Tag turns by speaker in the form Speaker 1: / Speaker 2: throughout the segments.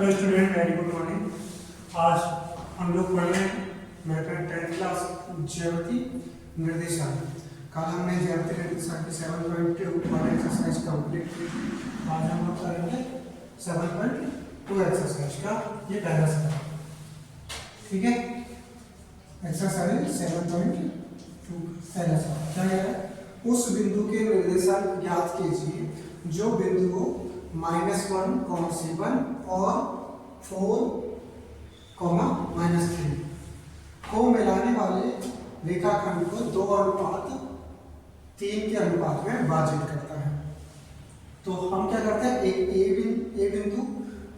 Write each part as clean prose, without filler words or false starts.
Speaker 1: Hello student, very good morning. आज हम लोग पढ़ रहे हैं मैथमेटिक्स 10th क्लास ज्यामिति निर्देशांक। कल हमने ज्यामिति निर्देशांक की 7.2 वाला एक्सरसाइज कंप्लीट की। आज हम लोग करेंगे 7.2 एक्सरसाइज का ये पहला सवाल। ठीक है, एक्सरसाइज 7.2 पहला सवाल क्या है? उस बिंदु के निर्देशांक ज्ञात कीजिए जो बिंदु को -1, C1 और 4, -3 को मिलाने वाले रेखाखंड को 2:3 के अनुपात में विभाजित करता है। तो हम क्या करते हैं, एक ए बिंदु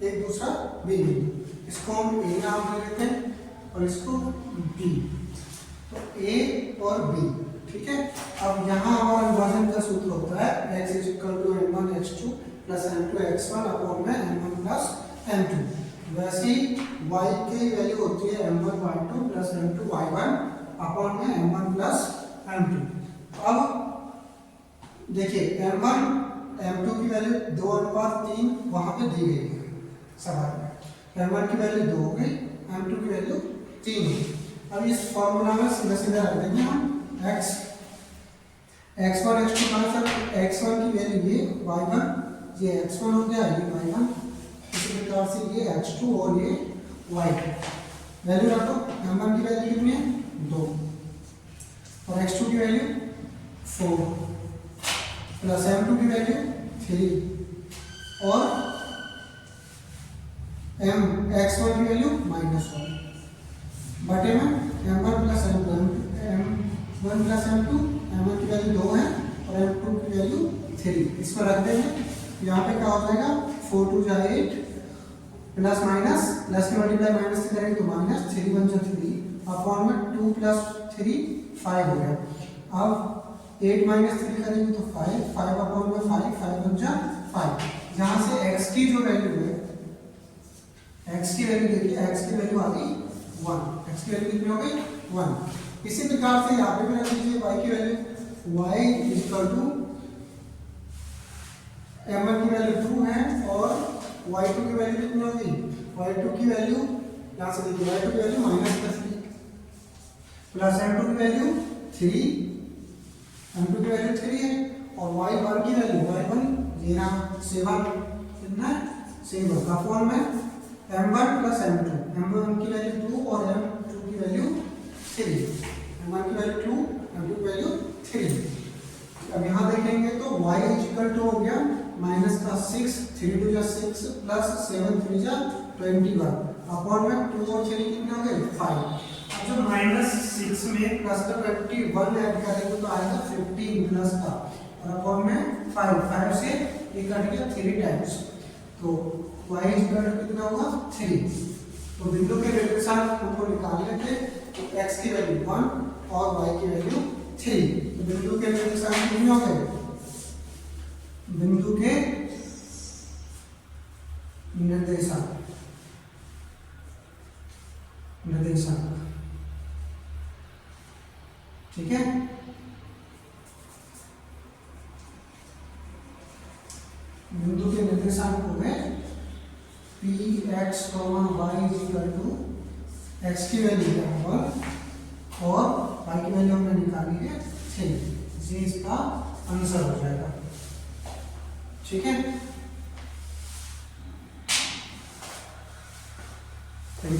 Speaker 1: एक दूसरा बी बिंदु, इसको हम ए नाम दे देते हैं और इसको बी। तो ए और बी, ठीक है। अब यहाँ हमारा विभाजन का सूत्र होता है x = m1 x2 + m2 x1 upon में m1 + m2। वैसे ही y की वैल्यू होती है m1 y2 + m2 y1 upon में m1 + m2। अब देखिए m1 m2 की वैल्यू 2:3 वहां पे दी गई है सवाल में। m1 की वैल्यू 2 हो गई, m2 की वैल्यू 3 है। अब इस फॉर्मूला में सीधा सीधा रख देंगे हम x1 x2 कहाँ से, x1 की वैल्यू ये y1, ये x1 हो गया, ये y1, इसी प्रकार से ये x2 और ये y2। वैल्यू रखो, m1 की वैल्यू कितनी है 2 और x2 की वैल्यू 4 प्लस m2 की वैल्यू 3 और x1 की वैल्यू -1 बटे में m1 + m2, m1 + m2, m1 की वैल्यू 2 है और m2 की वैल्यू 3। इसको रख देंगे। यहाँ पे क्या हो जाएगा, 4 2 जा 8 प्लस माइनस प्लस के मल्टीप्लाई माइनस से करेंगे तो माइनस, 3 1 जा 3 अपॉन में 2 + 3 5 हो गया। अब 8 - 3 करेंगे तो 5 अपॉन में 5 1 जा 5। यहाँ से x की जो वैल्यू है, x की वैल्यू देखिए, x की वैल्यू आ गई 1। x की वैल्यू कितनी हो गई 1। इसी प्रकार से यहाँ पे भी रख लीजिए y की वैल्यू, y = m1 की वैल्यू 2 है और y2 की वैल्यू कितनी होगी, y2 की वैल्यू यहाँ से देखिए, y2 की वैल्यू -3 प्लस m2 की वैल्यू 3, m2 की वैल्यू 3 है और y1 की वैल्यू, y1 ये रहा 7, कितना है 7 अपॉन में m1 + m2, m1 की वैल्यू 2 और m2 की वैल्यू 3, m1 की वैल्यू 2, m2 की वैल्यू 3। अब यहाँ देखेंगे तो y = हो गया -6, 3 2 जा 6 प्लस 7 3 जा 21 अपॉन में 2 और 3 कितने हो गए 5। अब जो -6 में प्लस का 21 ऐड करेंगे तो आएगा 15 प्लस का और अपॉन में 5 से ये कट गया 3 टाइम्स, तो y = कितना होगा 3। तो बिंदु के निर्देशांक हमको निकालने थे, तो x की वैल्यू 1 और y की वैल्यू 3। तो बिंदु के निर्देशांक कितने हो गए, बिंदु के निर्देशांक ठीक है। बिंदु के निर्देशांक हो गए px, y = x की वैल्यू है 1 और y की वैल्यू हमने निकाली है 3। ये इसका आंसर हो जाएगा, ठीक है। Thank you.